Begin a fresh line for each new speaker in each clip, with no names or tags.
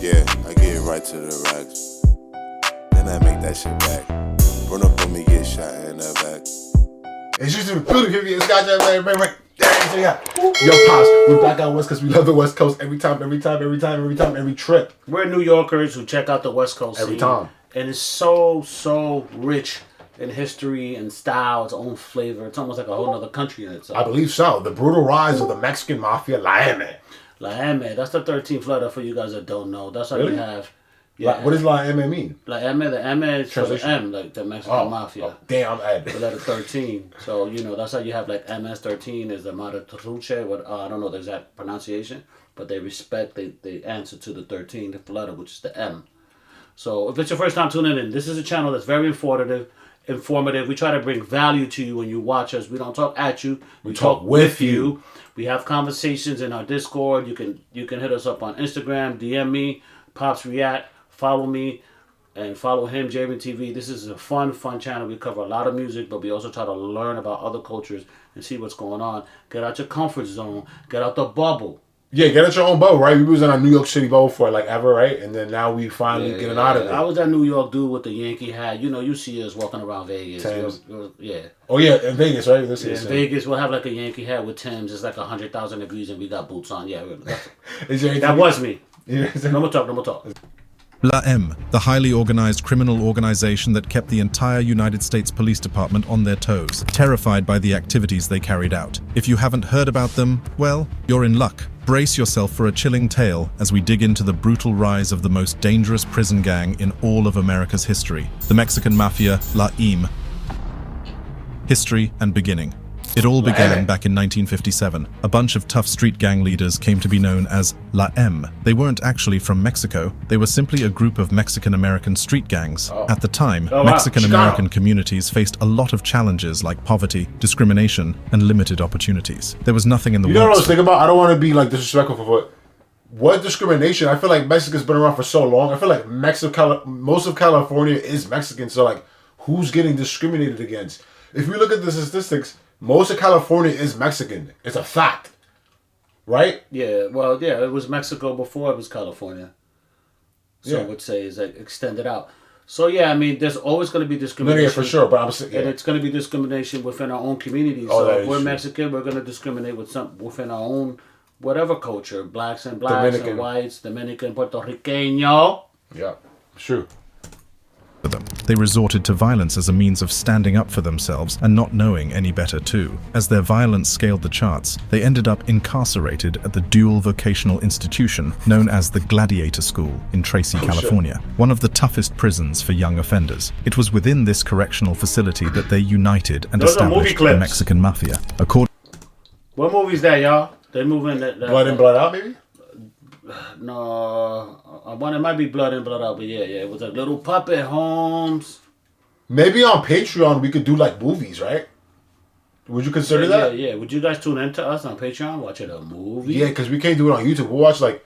Yeah, I get right to the racks. Then I make that shit back. Run up on me, get shot in the back.
It's just a good give you a scotch, man. Yo, Pops, we're back out West because we love the West Coast every trip.
We're New Yorkers who check out the West Coast
Every
scene,
time.
and it's so rich in history and style, its own flavor. It's almost like a whole other country in itself.
I believe so. The brutal rise of the Mexican Mafia La Eme.
La Eme, that's the 13th letter for you guys that don't know. That's how you have.
Yeah. What does La Eme mean?
La Eme, the M is for the M, like the Mexican Mafia.
Oh, damn, I'm Ed.
The letter 13. So, that's how you have like MS-13 is the Mata Truche. I don't know the exact pronunciation, but they respect, they answer to the 13th letter, which is the M. So, if it's your first time tuning in, this is a channel that's very informative. We try to bring value to you when you watch us. We don't talk at you. We talk with you. We have conversations in our Discord. You can hit us up on Instagram, DM me, Pops React. Follow me and follow him, Javen TV. This is a fun channel. We cover a lot of music, but we also try to learn about other cultures and see what's going on. Get out your comfort zone. Get out the bubble.
Yeah, get out your own bubble, right? We was in a New York City bubble for like ever, right? And then now we finally getting out of it.
I was that New York dude with the Yankee hat. You see us walking around Vegas. Yeah.
Oh yeah, in Vegas, right?
In Vegas, we'll have like a Yankee hat with Tim's. It's like 100,000 degrees and we got boots on. Yeah, that was me. No more talk.
La Eme, the highly organized criminal organization that kept the entire United States Police Department on their toes, terrified by the activities they carried out. If you haven't heard about them, well, you're in luck. Brace yourself for a chilling tale as we dig into the brutal rise of the most dangerous prison gang in all of America's history, the Mexican Mafia La Eme. History and beginning. It all began back in 1957. A bunch of tough street gang leaders came to be known as La Eme. They weren't actually from Mexico. They were simply a group of Mexican-American street gangs. At the time, Mexican-American communities faced a lot of challenges like poverty, discrimination, and limited opportunities. There was nothing in the works.
You know what I was thinking about? I don't want to be like disrespectful for what discrimination? I feel like Mexico's been around for so long. I feel like most of California is Mexican. So like, who's getting discriminated against? If we look at the statistics, most of California is Mexican. It's a fact. Right?
Yeah, well, it was Mexico before it was California. So I would say is like extended out. So yeah, I mean, there's always going to be discrimination.
No, for sure, but I'm saying,
and it's going to be discrimination within our own communities.
Oh,
so if we're Mexican, we're going to discriminate within our own whatever culture, blacks and and whites, Dominican, Puerto Riqueño.
Yeah, sure.
Them. They resorted to violence as a means of standing up for themselves and not knowing any better too. As their violence scaled the charts, they ended up incarcerated at the dual vocational institution known as the Gladiator School in Tracy, California, one of the toughest prisons for young offenders. It was within this correctional facility that they united and established the Mexican Mafia.
What movie's that, y'all? They moving that
Blood In, Blood Out, maybe?
No, it might be Blood In, Blood Out, but yeah, it was a little puppet, Holmes.
Maybe on Patreon we could do like movies, right? Would you consider that?
Yeah. Would you guys tune into us on Patreon watching a movie?
Yeah, because we can't do it on YouTube. We'll watch like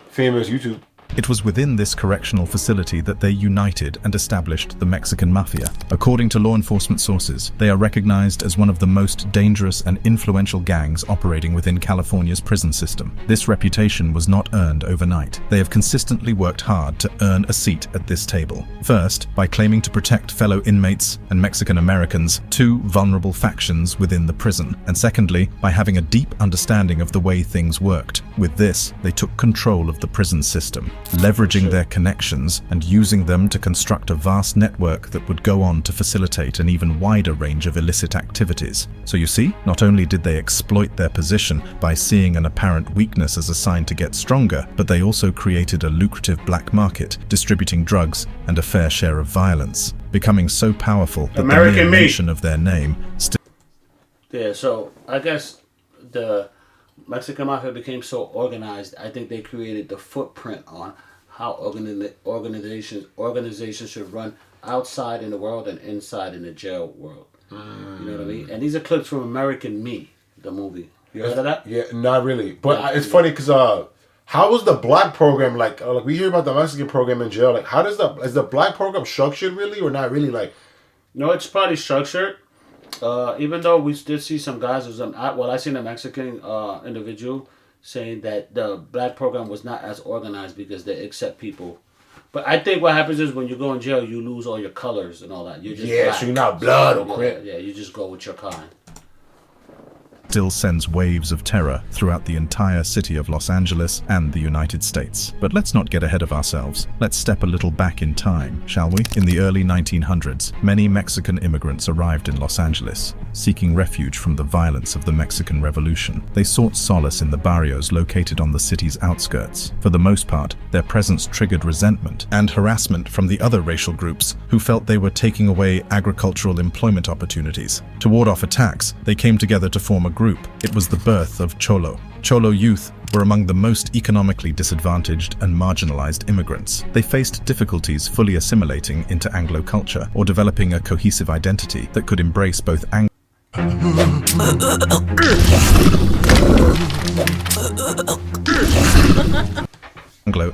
famous YouTube.
It was within this correctional facility that they united and established the Mexican Mafia. According to law enforcement sources, they are recognized as one of the most dangerous and influential gangs operating within California's prison system. This reputation was not earned overnight. They have consistently worked hard to earn a seat at this table. First, by claiming to protect fellow inmates and Mexican Americans, two vulnerable factions within the prison. And secondly, by having a deep understanding of the way things worked. With this, they took control of the prison system, leveraging their connections and using them to construct a vast network that would go on to facilitate an even wider range of illicit activities. So you see, not only did they exploit their position by seeing an apparent weakness as a sign to get stronger, but they also created a lucrative black market, distributing drugs and a fair share of violence, becoming so powerful that the mere mention of their name still...
Yeah, so I guess the Mexican Mafia became so organized, I think they created the footprint on how organizations should run outside in the world and inside in the jail world. You know what I mean? And these are clips from American Me, the movie. You heard of that?
Yeah, not really. But it's funny because how was the black program like? We hear about the Mexican program in jail. Like, how is the black program structured really or not really? Like,
no, it's probably structured. Even though we did see some guys, I seen a Mexican individual. saying that the black program was not as organized because they accept people. But I think what happens is when you go in jail, you lose all your colors and all that. You're just black.
So you're not blood or crip.
Yeah, you just go with your kind.
Still sends waves of terror throughout the entire city of Los Angeles and the United States. But let's not get ahead of ourselves. Let's step a little back in time, shall we? In the early 1900s, many Mexican immigrants arrived in Los Angeles, seeking refuge from the violence of the Mexican Revolution. They sought solace in the barrios located on the city's outskirts. For the most part, their presence triggered resentment and harassment from the other racial groups who felt they were taking away agricultural employment opportunities. To ward off attacks, they came together to form a group. It was the birth of Cholo. Cholo youth were among the most economically disadvantaged and marginalized immigrants. They faced difficulties fully assimilating into Anglo culture or developing a cohesive identity that could embrace both Anglo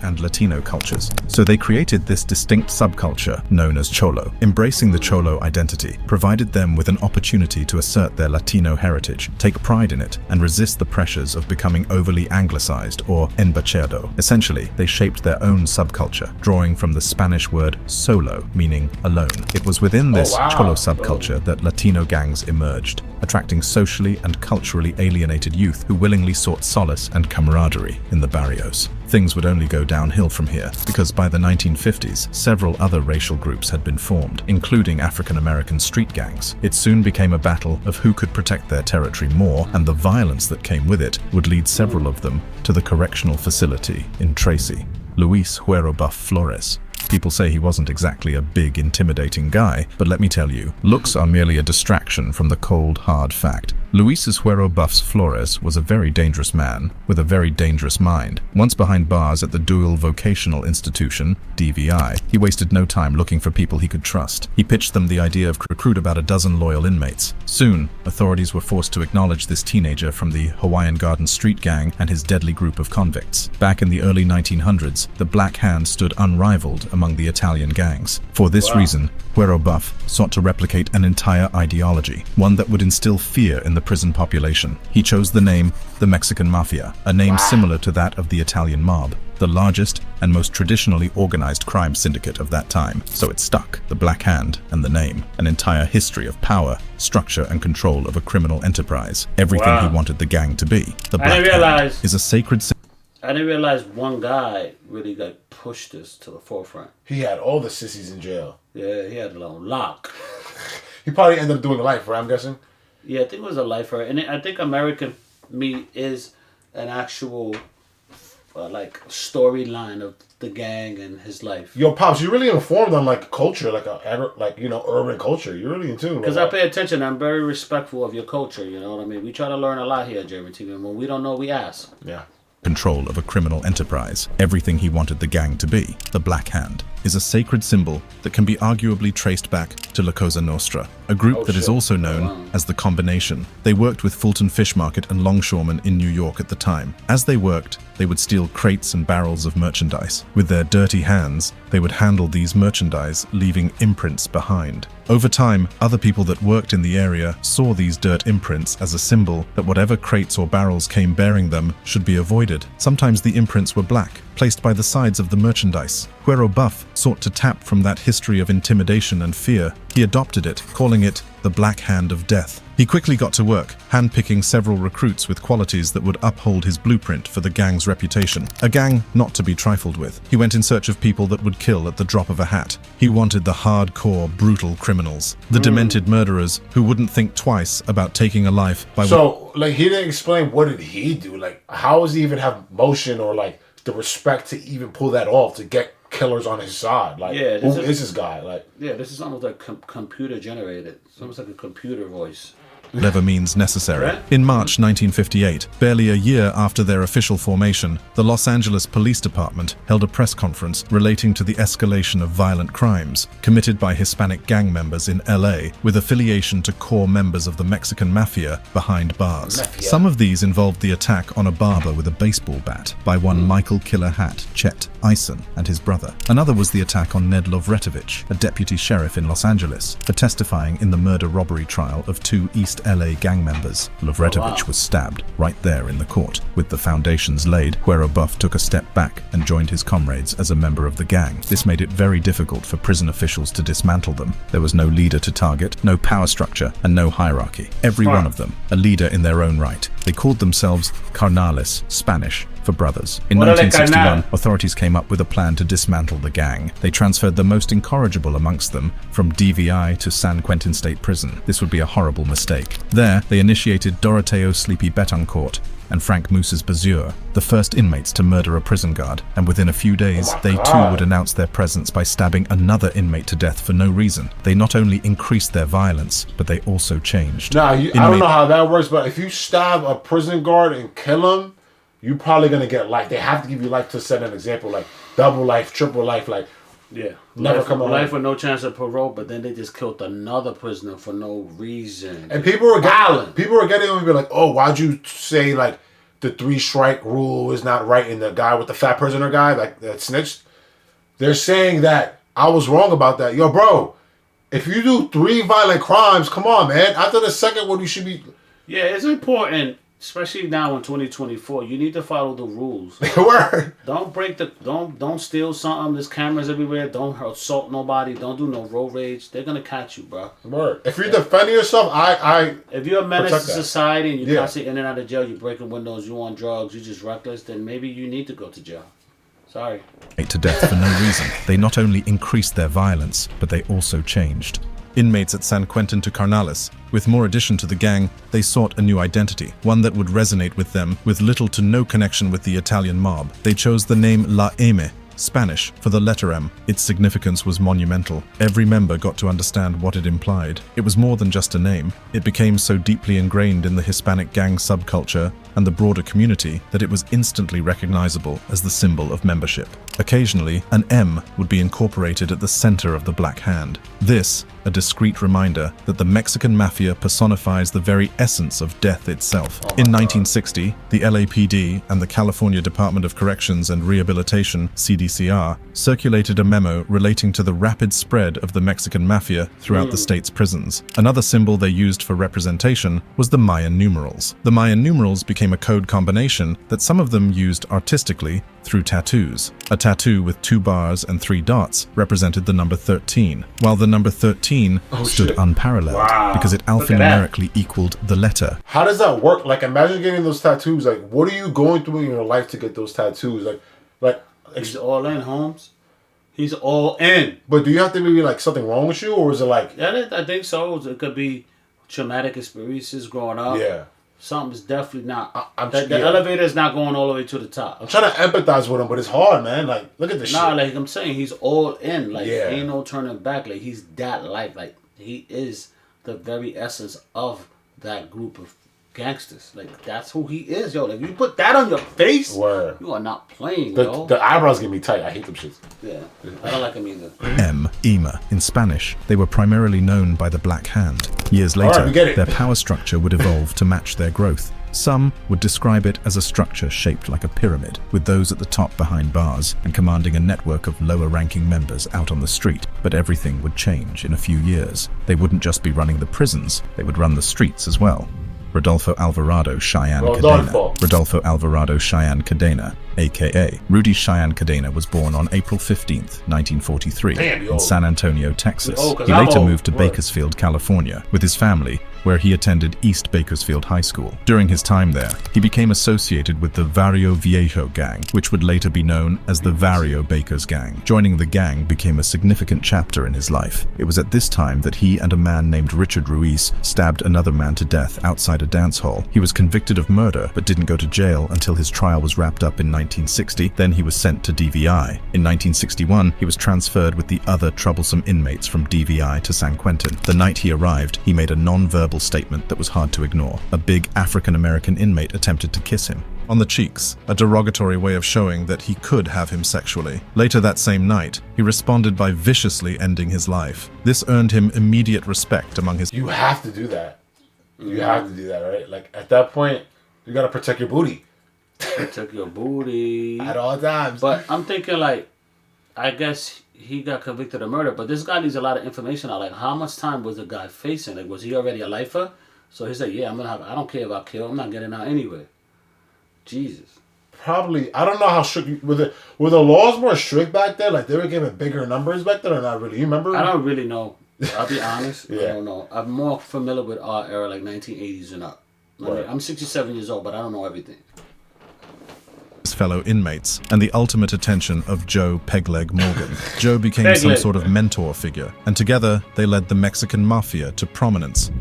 and Latino cultures. So they created this distinct subculture known as Cholo. Embracing the Cholo identity provided them with an opportunity to assert their Latino heritage, take pride in it, and resist the pressures of becoming overly anglicized or embachado. Essentially, they shaped their own subculture, drawing from the Spanish word solo, meaning alone. It was within this Cholo subculture that Latino gangs emerged, attracting socially and culturally alienated youth who willingly sought solace and camaraderie in the barrios. Things would only go downhill from here, because by the 1950s, several other racial groups had been formed, including African-American street gangs. It soon became a battle of who could protect their territory more, and the violence that came with it would lead several of them to the correctional facility in Tracy. Luis Huero Buff Flores. People say he wasn't exactly a big, intimidating guy, but let me tell you, looks are merely a distraction from the cold, hard fact. Luis Huero Buffs Flores was a very dangerous man with a very dangerous mind. Once behind bars at the Dual Vocational Institution, DVI, he wasted no time looking for people he could trust. He pitched them the idea of recruit about a dozen loyal inmates. Soon, authorities were forced to acknowledge this teenager from the Hawaiian Garden Street Gang and his deadly group of convicts. Back in the early 1900s, the Black Hand stood unrivaled among the Italian gangs. For this reason, Huero Buff sought to replicate an entire ideology, one that would instill fear in the prison population. He chose the name the Mexican Mafia, a name similar to that of the Italian mob, the largest and most traditionally organized crime syndicate of that time. So it stuck, the Black Hand and the name, an entire history of power, structure, and control of a criminal enterprise. Everything he wanted the gang to be. The Black Hand is a sacred
I didn't realize one guy really pushed this to the forefront.
He had all the sissies in jail.
Yeah, he had it on lock.
He probably ended up doing life, right? I'm guessing.
Yeah, I think it was a lifer, and I think American Meat is an actual storyline of the gang and his life.
Yo, Pops, you're really informed on culture, urban culture. You're really in tune.
Because I pay attention. I'm very respectful of your culture. You know what I mean? We try to learn a lot here, Jeremy T. And when we don't know, we ask.
Yeah.
Control of a criminal enterprise. Everything he wanted the gang to be, the Black Hand, is a sacred symbol that can be arguably traced back to La Cosa Nostra, a group that is also known as the Combination. They worked with Fulton Fish Market and longshoremen in New York at the time. As they worked, they would steal crates and barrels of merchandise. With their dirty hands, they would handle these merchandise, leaving imprints behind. Over time, other people that worked in the area saw these dirt imprints as a symbol that whatever crates or barrels came bearing them should be avoided. Sometimes the imprints were black, placed by the sides of the merchandise. Huero Buff sought to tap from that history of intimidation and fear. He adopted it, calling it the Black Hand of Death. He quickly got to work, handpicking several recruits with qualities that would uphold his blueprint for the gang's reputation. A gang not to be trifled with. He went in search of people that would kill at the drop of a hat. He wanted the hardcore, brutal criminals, the demented murderers who wouldn't think twice about taking a life by...
So, he didn't explain what did he do? How does he even have motion or, the respect to even pull that off, to get killers on his side? Who is this guy?
This is almost like computer generated. It's almost like a computer voice.
Whatever means necessary. In March 1958, barely a year after their official formation, the Los Angeles Police Department held a press conference relating to the escalation of violent crimes committed by Hispanic gang members in LA with affiliation to core members of the Mexican Mafia behind bars. Some of these involved the attack on a barber with a baseball bat by one Michael Killer Hat Chet Ison and his brother. Another was the attack on Ned Lovretovich, a deputy sheriff in Los Angeles, for testifying in the murder-robbery trial of two East LA gang members. Lovretovich was stabbed right there in the court. With the foundations laid, Guero Buff took a step back and joined his comrades as a member of the gang. This made it very difficult for prison officials to dismantle them. There was no leader to target, no power structure, and no hierarchy. Every one of them, a leader in their own right. They called themselves Carnales, Spanish for brothers. In 1961, authorities came up with a plan to dismantle the gang. They transferred the most incorrigible amongst them from DVI to San Quentin State Prison. This would be a horrible mistake. There, they initiated Doroteo Sleepy Betancourt and Frank Moose's Bazure, the first inmates to murder a prison guard, and within a few days, they too would announce their presence by stabbing another inmate to death for no reason. They not only increased their violence, but they also changed.
Nah, I don't know how that works, but if you stab a prison guard and kill him, you're probably gonna get life. They have to give you life to set an example, like double life, triple life, like never come on.
Life with no chance of parole, but then they just killed another prisoner for no reason.
And people were getting them and be like, oh, why'd you say like the 3-strike rule is not right in the guy with the fat prisoner guy, like that snitched? They're saying that I was wrong about that. Yo, bro, if you do 3 violent crimes, come on, man. After the second one, you should be.
Yeah, it's important. Especially now in 2024, you need to follow the rules.
Word.
Don't break the don't steal something. There's cameras everywhere. Don't assault nobody. Don't do no road rage. They're gonna catch you, bro.
Word. If you're defending yourself, if
you're a menace to society and you're constantly in and out of jail, you're breaking windows, you on drugs, you're just reckless, then maybe you need to go to jail. Sorry.
To death for no reason. They not only increased their violence, but they also changed. Inmates at San Quentin to Carnales. With more addition to the gang, they sought a new identity, one that would resonate with them with little to no connection with the Italian mob. They chose the name La Eme, Spanish for the letter M. Its significance was monumental. Every member got to understand what it implied. It was more than just a name. It became so deeply ingrained in the Hispanic gang subculture and the broader community that it was instantly recognizable as the symbol of membership. Occasionally, an M would be incorporated at the center of the Black Hand. This, a discreet reminder that the Mexican Mafia personifies the very essence of death itself. In 1960, the LAPD and the California Department of Corrections and Rehabilitation, CDCR, circulated a memo relating to the rapid spread of the Mexican Mafia throughout the state's prisons. Another symbol they used for representation was the Mayan numerals. The Mayan numerals became a code combination that some of them used artistically through tattoos. A tattoo with 2 bars and 3 dots represented the number 13, while the number 13 stood unparalleled because it alphanumerically equaled the letter.
How does that work? Like, imagine getting those tattoos. Like, what are you going through in your life to get those tattoos? Like
he's all in, Holmes. He's all in.
But do you have to be like something wrong with you, or is it like?
Yeah, I think so. It could be traumatic experiences growing up.
Yeah.
Something's definitely not. The elevator is not going all the way to the top.
I'm trying to empathize with him, but it's hard, man. Like, look at this shit.
Like I'm saying, he's all in. Like, ain't no turning back. Like, he's that life. Like, he is the very essence of that group of gangsters. Like, that's who he is, yo. Like, you put that on your face, you are not playing, yo.
The eyebrows get me tight. I hate them shits.
Yeah, I don't like him either.
Ema, in Spanish. They were primarily known by the Black Hand. Years later, their power structure would evolve to match their growth. Some would describe it as a structure shaped like a pyramid, with those at the top behind bars and commanding a network of lower-ranking members out on the street. But everything would change in a few years. They wouldn't just be running the prisons, they would run the streets as well. Rodolfo Alvarado Cheyenne Cadena, a.k.a. Rudy Cheyenne Cadena, was born on April 15th, 1943, in San Antonio, Texas. He later moved to Bakersfield, California, with his family, where he attended East Bakersfield High School. During his time there, he became associated with the Barrio Viejo gang, which would later be known as the Barrio Bakers gang. Joining the gang became a significant chapter in his life. It was at this time that he and a man named Richard Ruiz stabbed another man to death outside a dance hall. He was convicted of murder, but didn't go to jail until his trial was wrapped up in 1960. Then he was sent to DVI. In 1961, he was transferred with the other troublesome inmates from DVI to San Quentin. The night he arrived, he made a non-verbal statement that was hard to ignore. A big African-American inmate attempted to kiss him on the cheeks, a derogatory way of showing that he could have him sexually. Later that same night, he responded by viciously ending his life. This earned him immediate respect among his...
You have to do that. You have to do that, right? Like, at that point, you gotta protect your booty.
Protect your booty.
At all times.
But I'm thinking, like, I guess he got convicted of murder, but this guy needs a lot of information out. Like, how much time was the guy facing? Like, was he already a lifer? So he said, "Yeah, I don't care if I kill. I'm not getting out anyway." Jesus.
Probably, I don't know how strict were the laws more strict back then. Like they were giving bigger numbers back then, or not really? You remember?
I don't really know. I'll be honest.
Yeah.
I don't know. I'm more familiar with our era, like 1980s and up.
Right.
I'm 67 years old, but I don't know everything.
His fellow inmates and the ultimate attention of Joe Pegleg Morgan. Joe became some
Pegleg.
sort of mentor figure, and together they led the Mexican Mafia to prominence.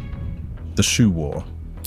The Shoe War.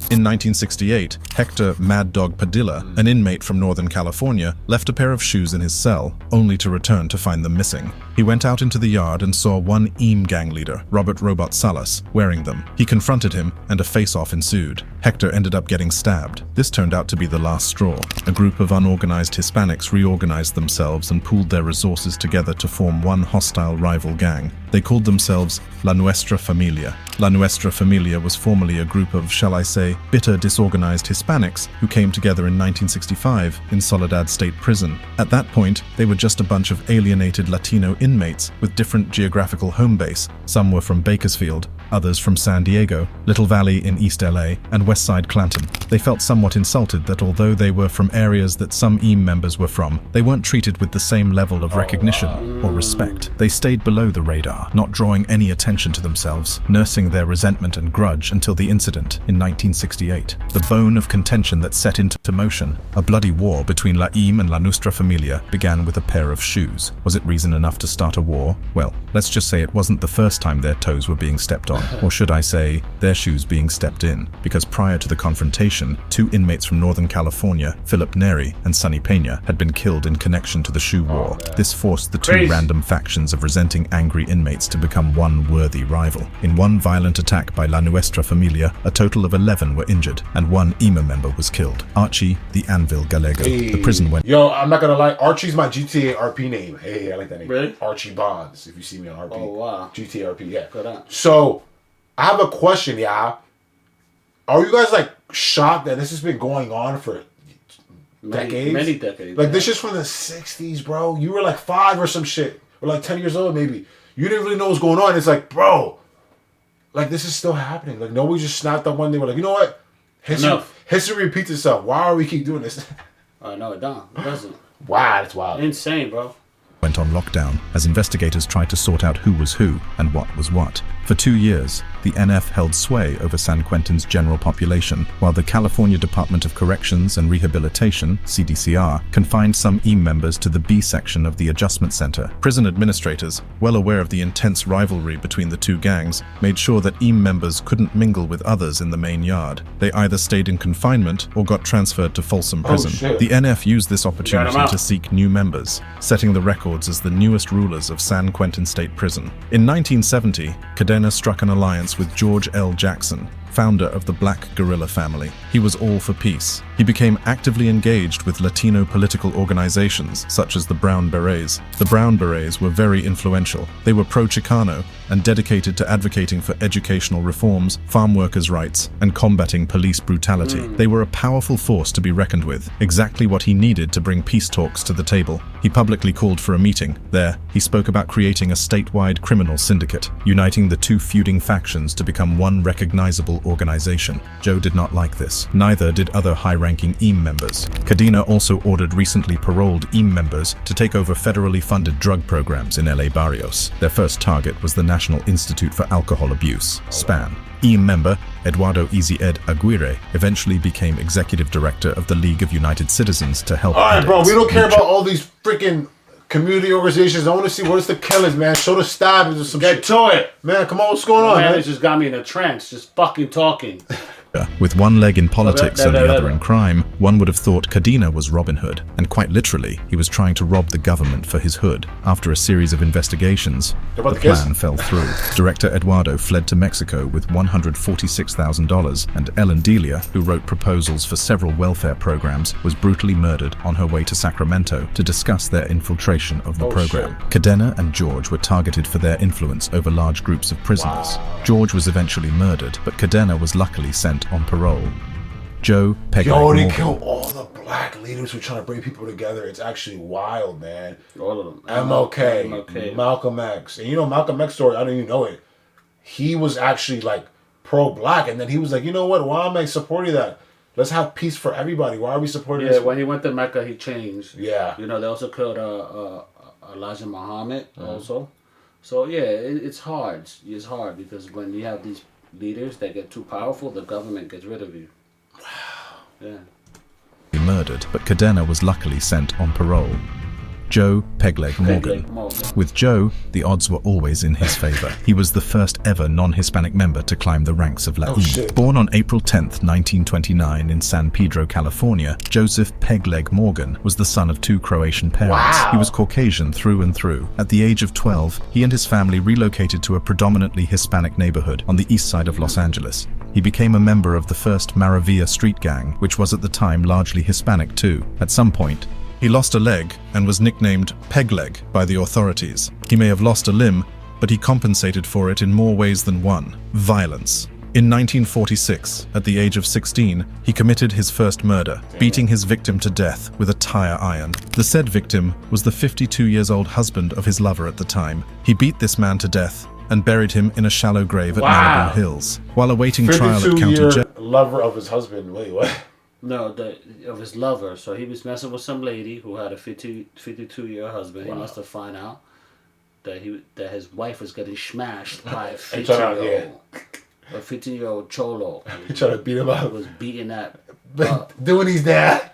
In 1968, Hector Mad Dog Padilla, an inmate from Northern California, left a pair of shoes in his cell, only to return to find them missing. He went out into the yard and saw one Eme gang leader, Robert Robot Salas, wearing them. He confronted him, and a face-off ensued. Hector ended up getting stabbed. This turned out to be the last straw. A group of unorganized Hispanics reorganized themselves and pooled their resources together to form one hostile rival gang. They called themselves La Nuestra Familia. La Nuestra Familia was formerly a group of, shall I say, bitter, disorganized Hispanics who came together in 1965 in Soledad State Prison. At that point, they were just a bunch of alienated Latino inmates with different geographical home base. Some were from Bakersfield, others from San Diego, Little Valley in East LA, and Westside Clanton. They felt somewhat insulted that although they were from areas that some Eme members were from, they weren't treated with the same level of recognition or respect. They stayed below the radar, not drawing any attention to themselves, nursing their resentment and grudge until the incident in 1968. The bone of contention that set into motion a bloody war between La Eme and La Nuestra Familia began with a pair of shoes. Was it reason enough to start a war? Well, let's just say it wasn't the first time their toes were being stepped on, or should I say, their shoes being stepped in, because prior to the confrontation, two inmates from Northern California, Philip Neri and Sonny Pena, had been killed in connection to the shoe war. This forced the two
Crazy.
random factions of resenting angry inmates to become one worthy rival. In one violent attack by La Nuestra Familia, a total of 11 were injured, and one EMA member was killed. Archie the Anvil Gallego. The prison went.
Yo, I'm not gonna lie. Archie's my GTA RP name. Hey, I like that name.
Really?
Archie Bonds. If you see me on RP.
Oh, wow.
GTA RP. Yeah.
Good on.
So, I have a question, yeah. Are you guys like shocked that this has been going on for decades?
Many decades.
Like this is from the 60s, bro. You were like 5 or some shit, or like 10 years old maybe. You didn't really know what's going on. It's like, bro, like this is still happening. Like nobody just snapped up one day. We're like, you know what? History repeats itself. Why are we keep doing this?
No, it don't. It doesn't.
Wow, that's wild.
Insane, bro.
Went on lockdown as investigators tried to sort out who was who and what was what. For 2 years, the NF held sway over San Quentin's general population, while the California Department of Corrections and Rehabilitation, CDCR, confined some EAM members to the B section of the Adjustment Center. Prison administrators, well aware of the intense rivalry between the two gangs, made sure that EAM members couldn't mingle with others in the main yard. They either stayed in confinement or got transferred to Folsom Prison.
Shit.
The NF used this opportunity
out.
to seek new members, setting the records as the newest rulers of San Quentin State Prison. In 1970, Cadena struck an alliance with George L. Jackson, founder of the Black Guerrilla family. He was all for peace. He became actively engaged with Latino political organizations such as the Brown Berets. The Brown Berets were very influential. They were pro-Chicano and dedicated to advocating for educational reforms, farm workers' rights, and combating police brutality. They were a powerful force to be reckoned with, exactly what he needed to bring peace talks to the table. He publicly called for a meeting. There, he spoke about creating a statewide criminal syndicate, uniting the two feuding factions to become one recognizable organization. Joe did not like this. Neither did other high-ranking EAM members. Cadena also ordered recently paroled EAM members to take over federally funded drug programs in LA barrios. Their first target was the National Institute for Alcohol Abuse, SPAN. EAM member Eduardo Easy Ed Aguirre eventually became executive director of the League of United Citizens to help.
All right, bro, we
addicts
don't care
reach-
about all these freaking community organizations. I want to see what is the killers, man. Show the stabbings or some
Get
shit.
to it.
Man, come on, what's going on,
Man,
man?
it just got me in a trance, just fucking talking.
With one leg in politics and the
Blah, blah,
other
blah.
in crime, one would have thought Cadena was Robin Hood, and quite literally, he was trying to rob the government for his hood. After a series of investigations,
How
the
about the kiss?
plan fell through. Director Eduardo fled to Mexico with $146,000, and Ellen Delia, who wrote proposals for several welfare programs, was brutally murdered on her way to Sacramento to discuss their infiltration of the program. Cadena and George were targeted for their influence over large groups of prisoners. George was eventually murdered, but Cadena was luckily sent on parole. Joe Pegleg
Yo, they
Morgan.
kill all the black leaders who are trying to bring people together. It's actually wild, man.
All of them.
MLK, Malcolm X. And you know Malcolm X story, I don't even know it. He was actually like pro-black, and then he was like, you know what? Why am I supporting that? Let's have peace for everybody. Why are we supporting this?
when he went to Mecca, he changed.
Yeah.
You know, they also killed Elijah Muhammad also. So, yeah, it's hard. It's hard because when you have these leaders that get too powerful, the government gets rid of you. Wow. Yeah.
Murdered, but Cadena was luckily sent on parole. Joe Pegleg Morgan. With Joe, the odds were always in his favor. He was the first ever non-Hispanic member to climb the ranks of La Eme. Born on April 10th, 1929 in San Pedro, California, Joseph Pegleg Morgan was the son of 2 Croatian parents.
Wow.
He was Caucasian through and through. At the age of 12, he and his family relocated to a predominantly Hispanic neighborhood on the east side of Los Angeles. He became a member of the first Maravilla street gang, which was at the time largely Hispanic too. At some point, he lost a leg and was nicknamed Pegleg by the authorities. He may have lost a limb, but he compensated for it in more ways than one: violence. In 1946, at the age of 16, he committed his first murder, beating his victim to death with a tire iron. The said victim was the 52-year-old husband of his lover at the time. He beat this man to death and buried him in a shallow grave at Malibu Hills. While awaiting trial at county jail.
Lover of his husband. Wait, what?
No, of his lover. So he was messing with some lady who had a 52-year husband. Wow. He must have found out that his wife was getting smashed by a 15-year-old cholo.
He tried to beat him up.
He was beating that.
Doing his dad.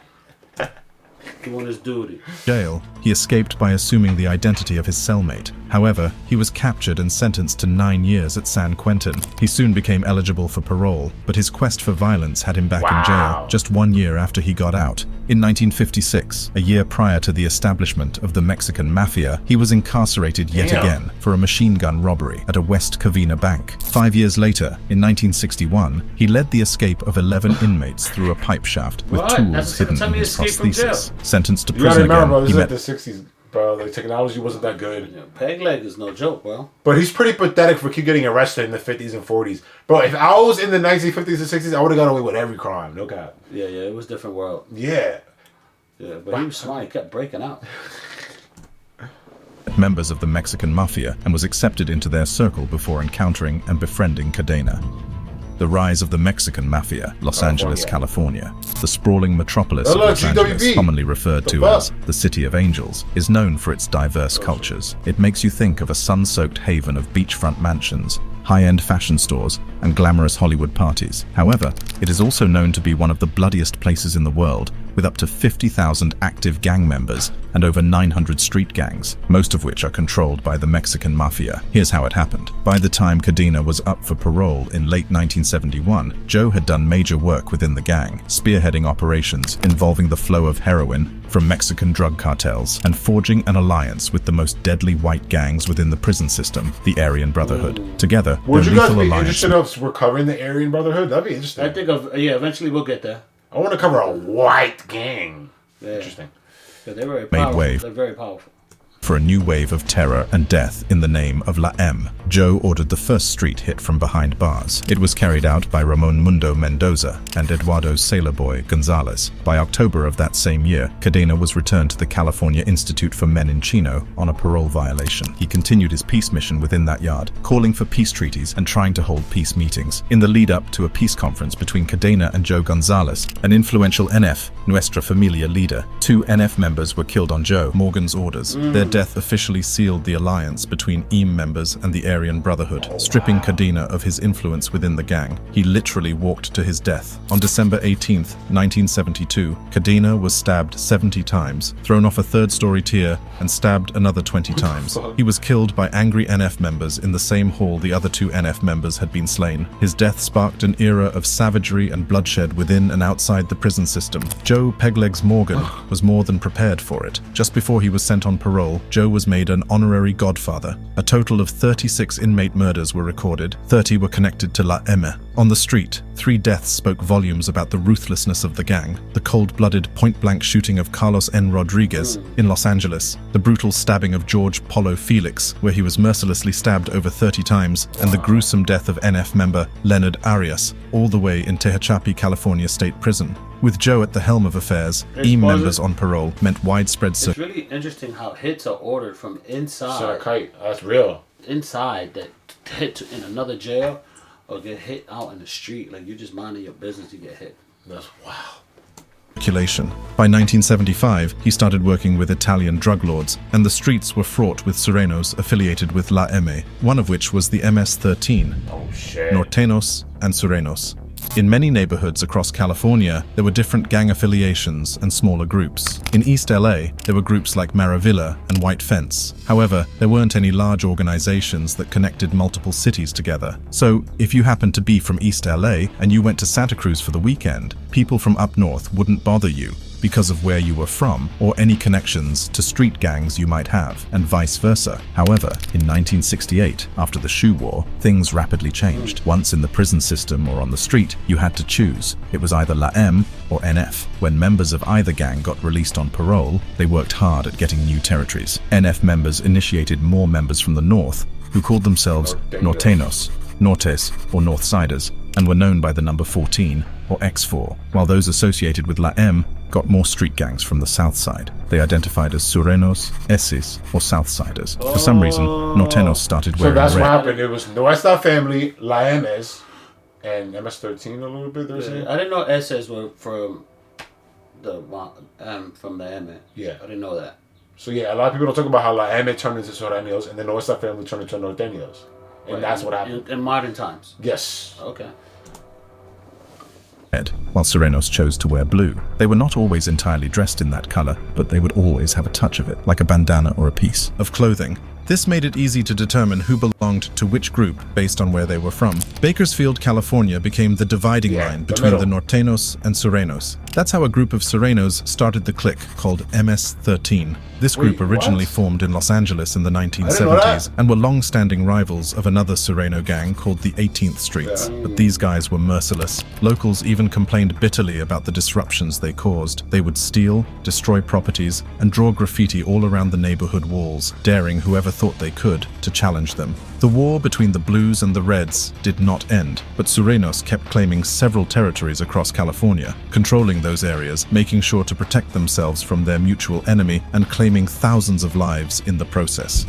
Doing his duty.
Jail, he escaped by assuming the identity of his cellmate. However, he was captured and sentenced to 9 years at San Quentin. He soon became eligible for parole, but his quest for violence had him back in jail just 1 year after he got out. In 1956, a year prior to the establishment of the Mexican Mafia, he was incarcerated yet again for a machine gun robbery at a West Covina bank. 5 years later, in 1961, he led the escape of 11 inmates through a pipe shaft with tools hidden in his prosthesis. Sentenced to prison again,
bro,
he met
the 60s, bro. The technology wasn't that good.
Yeah, Pegleg is no joke, bro.
But he's pretty pathetic for keep getting arrested in the 50s and 40s. Bro, if I was in the 1950s and 60s, I would have got away with every crime. No cap.
Yeah, it was a different world.
Yeah.
Yeah, but he was smart. He kept breaking out.
members of the Mexican Mafia and was accepted into their circle before encountering and befriending Cadena. The rise of the Mexican Mafia, Los Angeles, California. The sprawling metropolis of Los Angeles, commonly referred to as the City of Angels, is known for its diverse cultures. It makes you think of a sun-soaked haven of beachfront mansions, high-end fashion stores, and glamorous Hollywood parties. However, it is also known to be one of the bloodiest places in the world, with up to 50,000 active gang members and over 900 street gangs, most of which are controlled by the Mexican Mafia. Here's how it happened. By the time Cadena was up for parole in late 1971, Joe had done major work within the gang, spearheading operations involving the flow of heroin from Mexican drug cartels and forging an alliance with the most deadly white gangs within the prison system, the Aryan Brotherhood. Together,
would you guys be
alliance...
interested in recovering the Aryan Brotherhood? That'd be interesting.
I think eventually we'll get there.
I want to cover a white gang.
Yeah.
Interesting.
Yeah, they're very powerful.
Made way
They're very powerful.
For a new wave of terror and death in the name of La Eme, Joe ordered the first street hit from behind bars. It was carried out by Ramon Mundo Mendoza and Eduardo Sailorboy Gonzalez. By October of that same year, Cadena was returned to the California Institute for Men in Chino on a parole violation. He continued his peace mission within that yard, calling for peace treaties and trying to hold peace meetings. In the lead-up to a peace conference between Cadena and Joe Gonzalez, an influential NF, Nuestra Familia leader, 2 NF members were killed on Joe Morgan's orders. Their death officially sealed the alliance between EAM members and the Aryan Brotherhood, stripping Cadena of his influence within the gang. He literally walked to his death. On December 18th, 1972, Cadena was stabbed 70 times, thrown off a third-story tier, and stabbed another 20 times. He was killed by angry NF members in the same hall the other 2 NF members had been slain. His death sparked an era of savagery and bloodshed within and outside the prison system. Joe Peglegs Morgan was more than prepared for it. Just before he was sent on parole, Joe was made an honorary godfather. A total of 36 inmate murders were recorded. 30 were connected to La Eme. On the street, 3 deaths spoke volumes about the ruthlessness of the gang. The cold-blooded, point-blank shooting of Carlos N. Rodriguez in Los Angeles, the brutal stabbing of George Polo Felix, where he was mercilessly stabbed over 30 times, and the gruesome death of NF member Leonard Arias, all the way in Tehachapi, California State Prison. With Joe at the helm of affairs, EAM members on parole meant widespread...
It's really interesting how hits are ordered from inside.
That's real.
Inside that hit in another jail. or get hit out in the street. Like, you're just minding your business, you get hit.
That's wow.
Circulation. By 1975, he started working with Italian drug lords, and the streets were fraught with Surenos affiliated with La Eme, one of which was the MS-13,
Oh shit.
Norteños and Surenos. In many neighborhoods across California, there were different gang affiliations and smaller groups. In East LA, there were groups like Maravilla and White Fence. However, there weren't any large organizations that connected multiple cities together. So, if you happened to be from East LA and you went to Santa Cruz for the weekend, people from up north wouldn't bother you because of where you were from or any connections to street gangs you might have, and vice versa. However, in 1968, after the Shoe War, things rapidly changed. Once in the prison system or on the street, you had to choose. It was either La Eme or NF. When members of either gang got released on parole, they worked hard at getting new territories. NF members initiated more members from the north, who called themselves Norteños, Nortes, or Northsiders, and were known by the number 14 or X4, while those associated with La Eme got more street gangs from the south side. They identified as Surenos, Esis, or Southsiders. For some reason, Norteños started
So
wearing
that's
red.
what happened. It was Nuestra Family, La Emes, and MS-13 a little bit.
I didn't know SS were from the Eme.
Yeah.
I didn't know that.
So yeah, a lot of people don't talk about how La Eme turned into Sureños and then Nuestra Family turned into Norteños. And that's what happened.
In modern times.
Yes.
Okay.
Red, while Surenos chose to wear blue. They were not always entirely dressed in that color, but they would always have a touch of it, like a bandana or a piece of clothing. This made it easy to determine who belonged to which group based on where they were from. Bakersfield, California became the dividing line between the Norteños and Surenos. That's how a group of Surenos started the clique called MS-13. This group originally formed in Los Angeles in the 1970s and were long-standing rivals of another Sureno gang called the 18th Streets. But these guys were merciless. Locals even complained bitterly about the disruptions they caused. They would steal, destroy properties, and draw graffiti all around the neighborhood walls, daring whoever thought they could to challenge them. The war between the Blues and the Reds did not end, but Surenos kept claiming several territories across California, controlling those areas, making sure to protect themselves from their mutual enemy, and claiming thousands of lives in the process.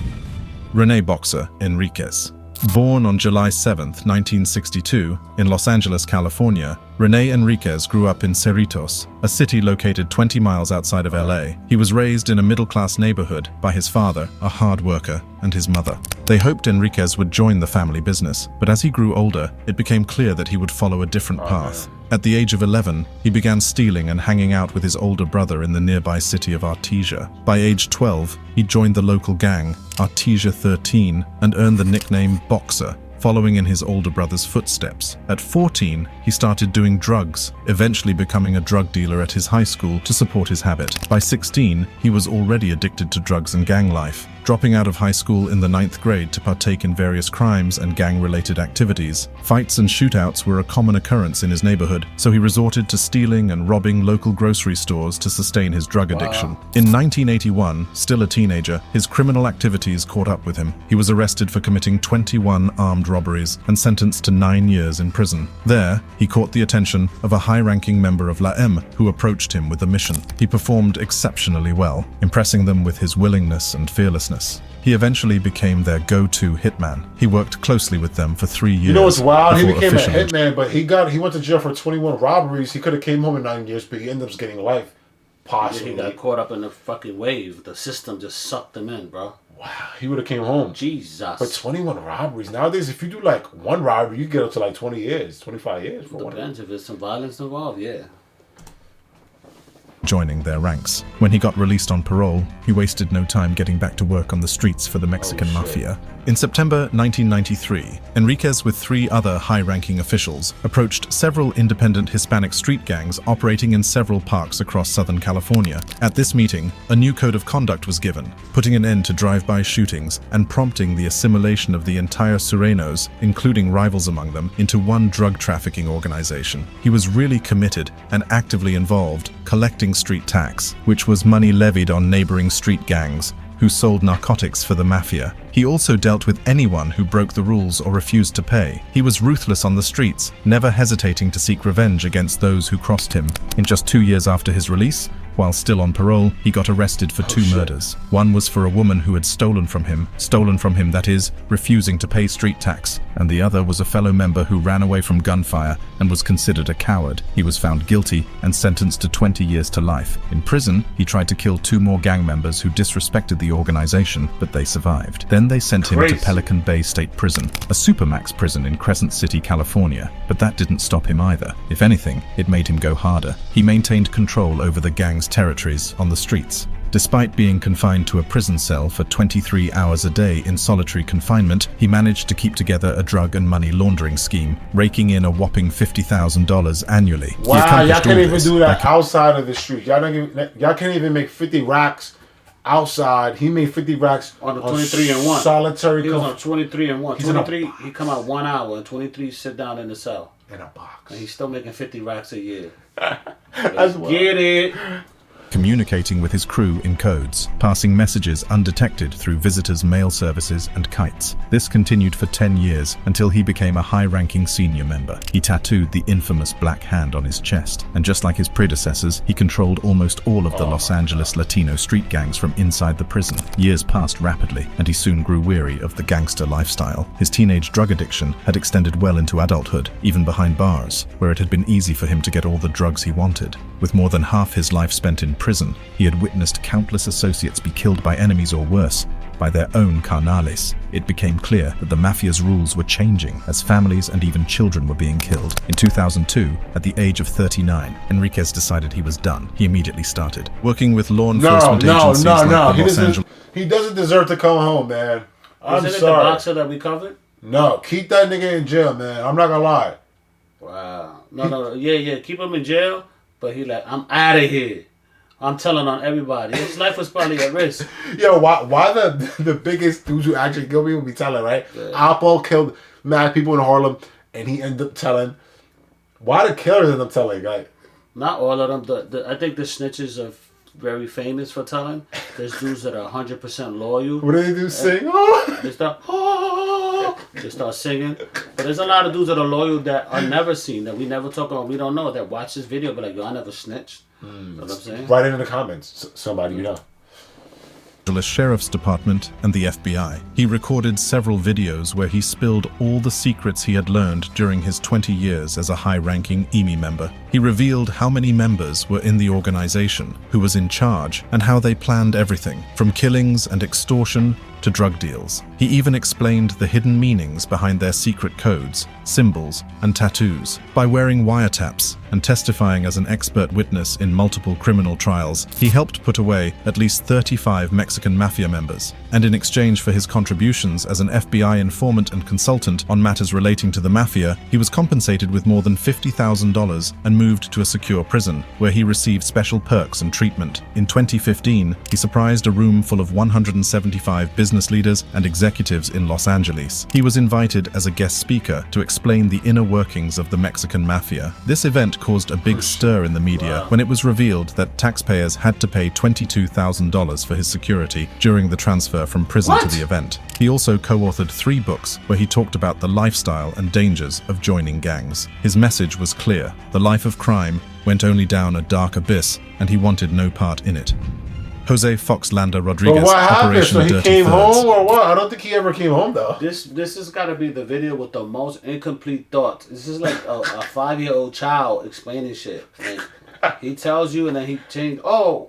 Rene Boxer Enriquez. Born on July 7, 1962, in Los Angeles, California, Rene Enriquez grew up in Cerritos, a city located 20 miles outside of LA. He was raised in a middle-class neighborhood by his father, a hard worker, and his mother. They hoped Enriquez would join the family business, but as he grew older, it became clear that he would follow a different path. At the age of 11, he began stealing and hanging out with his older brother in the nearby city of Artesia. By age 12, he joined the local gang, Artesia 13, and earned the nickname Boxer, following in his older brother's footsteps. At 14, he started doing drugs, eventually becoming a drug dealer at his high school to support his habit. By 16, he was already addicted to drugs and gang life, dropping out of high school in the 9th grade to partake in various crimes and gang-related activities. Fights and shootouts were a common occurrence in his neighborhood, so he resorted to stealing and robbing local grocery stores to sustain his drug addiction. In 1981, still a teenager, his criminal activities caught up with him. He was arrested for committing 21 armed robberies and sentenced to 9 years in prison. There, he caught the attention of a high-ranking member of La Eme who approached him with a mission. He performed exceptionally well, impressing them with his willingness and fearlessness. He eventually became their go-to hitman. He worked closely with them for 3 years.
You know what's wild? He
before
became a
officially-
hitman, but he went to jail for 21 robberies. He could have came home in 9 years, but he ended up getting life. Possibly.
He got caught up in the fucking wave. The system just sucked him in, bro.
Wow, he would have came home.
Jesus.
But 21 robberies. Nowadays, if you do like one robbery, you get up to like 20 years, 25 years for one.
Depends if there's some violence involved, yeah.
Joining their ranks. When he got released on parole, he wasted no time getting back to work on the streets for the Mexican Mafia. In September 1993, Enriquez with 3 other high-ranking officials approached several independent Hispanic street gangs operating in several parks across Southern California. At this meeting, a new code of conduct was given, putting an end to drive-by shootings and prompting the assimilation of the entire Surenos, including rivals among them, into one drug trafficking organization. He was really committed and actively involved, collecting street tax, which was money levied on neighboring street gangs who sold narcotics for the mafia. He also dealt with anyone who broke the rules or refused to pay. He was ruthless on the streets, never hesitating to seek revenge against those who crossed him. In just 2 years after his release, While still on parole, he got arrested for two murders. One was for a woman who had stolen from him, that is, refusing to pay street tax, and the other was a fellow member who ran away from gunfire and was considered a coward. He was found guilty and sentenced to 20 years to life. In prison, he tried to kill two more gang members who disrespected the organization, but they survived. Then they sent him to Pelican Bay State Prison, a supermax prison in Crescent City, California, but that didn't stop him either. If anything, it made him go harder. He maintained control over the gang's territories on the streets. Despite being confined to a prison cell for 23 hours a day in solitary confinement, he managed to keep together a drug and money laundering scheme, raking in a whopping $50,000 annually.
Wow, y'all can't even do that outside of the street. Y'all can't even make 50 racks outside. He made 50 racks
on the 23 and 1.
Solitary.
He was on 23 and 1. 23, he come out 1 hour, and 23 sit down in the cell.
In a box.
And he's still making 50 racks a year.
Let's
get it.
Communicating with his crew in codes, passing messages undetected through visitors' mail services and kites. This continued for 10 years until he became a high-ranking senior member. He tattooed the infamous black hand on his chest, and just like his predecessors, he controlled almost all of the Los Angeles Latino street gangs from inside the prison. Years passed rapidly, and he soon grew weary of the gangster lifestyle. His teenage drug addiction had extended well into adulthood, even behind bars, where it had been easy for him to get all the drugs he wanted. With more than half his life spent in prison, he had witnessed countless associates be killed by enemies or worse, by their own carnales. It became clear that the Mafia's rules were changing as families and even children were being killed. In 2002, at the age of 39, Enriquez decided he was done. He immediately started working with law enforcement agencies like the Los Angeles.
He doesn't deserve to come home, man. I'm
Isn't
sorry.
it the boxer that we covered?
No, keep that nigga in jail, man. I'm not gonna lie.
Wow. No. Yeah. Keep him in jail, but he like, I'm out of here. I'm telling on everybody. His life was probably at risk.
Yo, why the biggest dudes who actually killed me would be telling, right?
Yeah.
Apple killed mad people in Harlem, and he ended up telling. Why the killers end up telling? Like,
not all of them. I think the snitches are very famous for telling. There's dudes that are 100% loyal.
What do they do? Sing?
They start singing. But there's a lot of dudes that are loyal that are never seen, that we never talk about, we don't know, that watch this video, but like, yo, I never snitched. You know what I'm saying?
Write it in the comments. Somebody you know.
Angeles Sheriff's Department and the FBI. He recorded several videos where he spilled all the secrets he had learned during his 20 years as a high-ranking Eme member. He revealed how many members were in the organization, who was in charge, and how they planned everything, from killings and extortion to drug deals. He even explained the hidden meanings behind their secret codes, symbols, and tattoos. By wearing wiretaps and testifying as an expert witness in multiple criminal trials, he helped put away at least 35 Mexican Mafia members. And in exchange for his contributions as an FBI informant and consultant on matters relating to the Mafia, he was compensated with more than $50,000 and moved to a secure prison, where he received special perks and treatment. In 2015, he surprised a room full of 175 business leaders and executives in Los Angeles. He was invited as a guest speaker to explain the inner workings of the Mexican Mafia. This event caused a big stir in the media when it was revealed that taxpayers had to pay $22,000 for his security during the transfer from prison to the event. He also co-authored 3 books where he talked about the lifestyle and dangers of joining gangs. His message was clear: the life of crime went only down a dark abyss, and he wanted no part in it. Jose Fox Landa Rodriguez.
But what happened?
Operation
So he
Dirty
came
Thirds.
home or what? I don't think he ever came home though.
This has got to be the video with the most incomplete thoughts. This is like a 5-year-old child explaining shit. Like, he tells you and then he changes. Oh,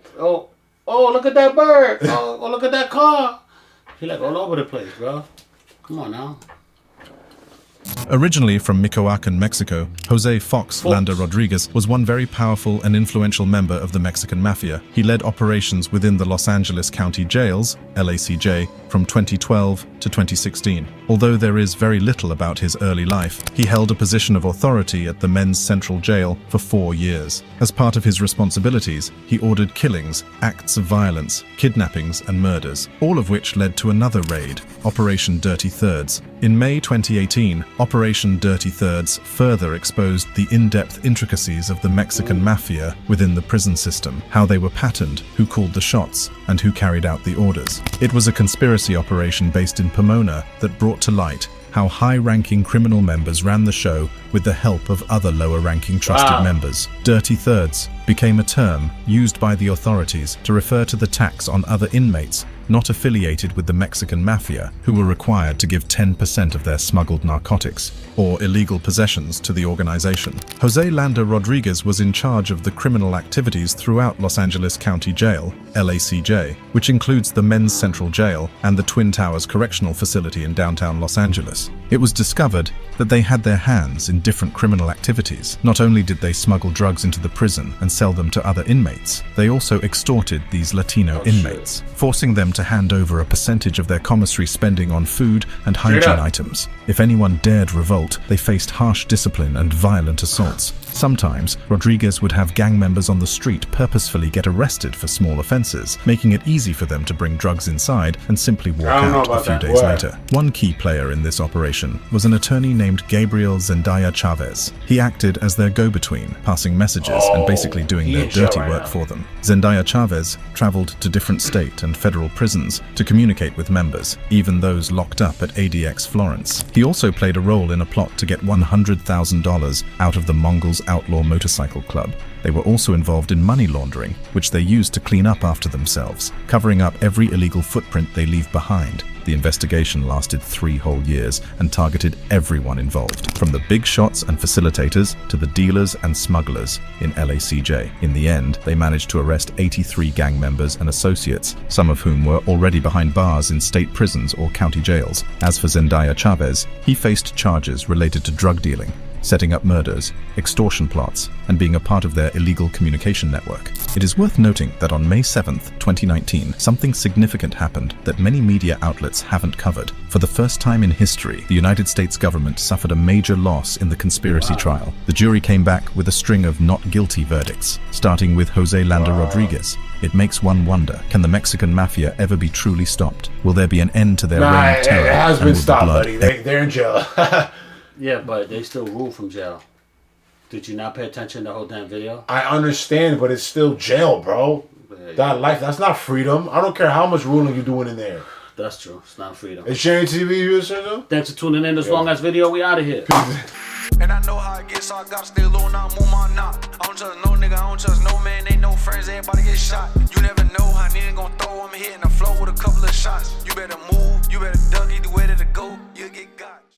look at that bird. Oh, look at that car. He like all over the place, bro. Come on now.
Originally from Michoacan, Mexico, Jose Fox Landa Rodriguez was one very powerful and influential member of the Mexican Mafia. He led operations within the Los Angeles County Jails, LACJ, from 2012 to 2016. Although there is very little about his early life, he held a position of authority at the Men's Central Jail for 4 years. As part of his responsibilities, he ordered killings, acts of violence, kidnappings, and murders, all of which led to another raid, Operation Dirty Thirds. In May 2018, Operation Dirty Thirds further exposed the in-depth intricacies of the Mexican Mafia within the prison system, how they were patterned, who called the shots, and who carried out the orders. It was a conspiracy operation based in Pomona that brought to light how high-ranking criminal members ran the show with the help of other lower-ranking trusted members. Dirty Thirds became a term used by the authorities to refer to the tax on other inmates not affiliated with the Mexican Mafia, who were required to give 10% of their smuggled narcotics or illegal possessions to the organization. Jose Landa Rodriguez was in charge of the criminal activities throughout Los Angeles County Jail, LACJ, which includes the Men's Central Jail and the Twin Towers Correctional Facility in downtown Los Angeles. It was discovered that they had their hands in different criminal activities. Not only did they smuggle drugs into the prison and sell them to other inmates, they also extorted these Latino inmates, forcing them to hand over a percentage of their commissary spending on food and hygiene items. If anyone dared revolt, they faced harsh discipline and violent assaults. Sometimes, Rodriguez would have gang members on the street purposefully get arrested for small offenses, making it easy for them to bring drugs inside and simply walk out a few days later. One key player in this operation was an attorney named Gabriel Zendaya Chavez. He acted as their go-between, passing messages and basically doing their dirty work for them. Zendaya Chavez traveled to different state and federal prisons to communicate with members, even those locked up at ADX Florence. He also played a role in a plot to get $100,000 out of the Mongols Outlaw Motorcycle Club. They were also involved in money laundering, which they used to clean up after themselves, covering up every illegal footprint they leave behind. The investigation lasted 3 whole years and targeted everyone involved, from the big shots and facilitators to the dealers and smugglers in LACJ. In the end, they managed to arrest 83 gang members and associates, some of whom were already behind bars in state prisons or county jails. As for Zendaya Chavez, he faced charges related to drug dealing, setting up murders, extortion plots, and being a part of their illegal communication network. It is worth noting that on May 7th, 2019, something significant happened that many media outlets haven't covered. For the first time in history, the United States government suffered a major loss in the conspiracy trial. The jury came back with a string of not guilty verdicts, starting with Jose Landa Rodriguez. It makes one wonder, can the Mexican Mafia ever be truly stopped? Will there be an end to their reign of terror?
It has been stopped, buddy. They're in jail.
Yeah, but they still rule from jail. Did you not pay attention to the whole damn video?
I understand, but it's still jail, bro. That life, that's not freedom. I don't care how much ruling you're doing in there.
That's true. It's not freedom.
It's sharing TV, you though?
Thanks for tuning in this long ass video. We out of here.
And I know how it gets, so I gotta stay low, not move my knot. I don't trust no nigga, I don't trust no man, ain't no friends, everybody get shot. You never know how nigga gon' throw, I'm hitting the flow with a couple of shots. You better move, you better duck, either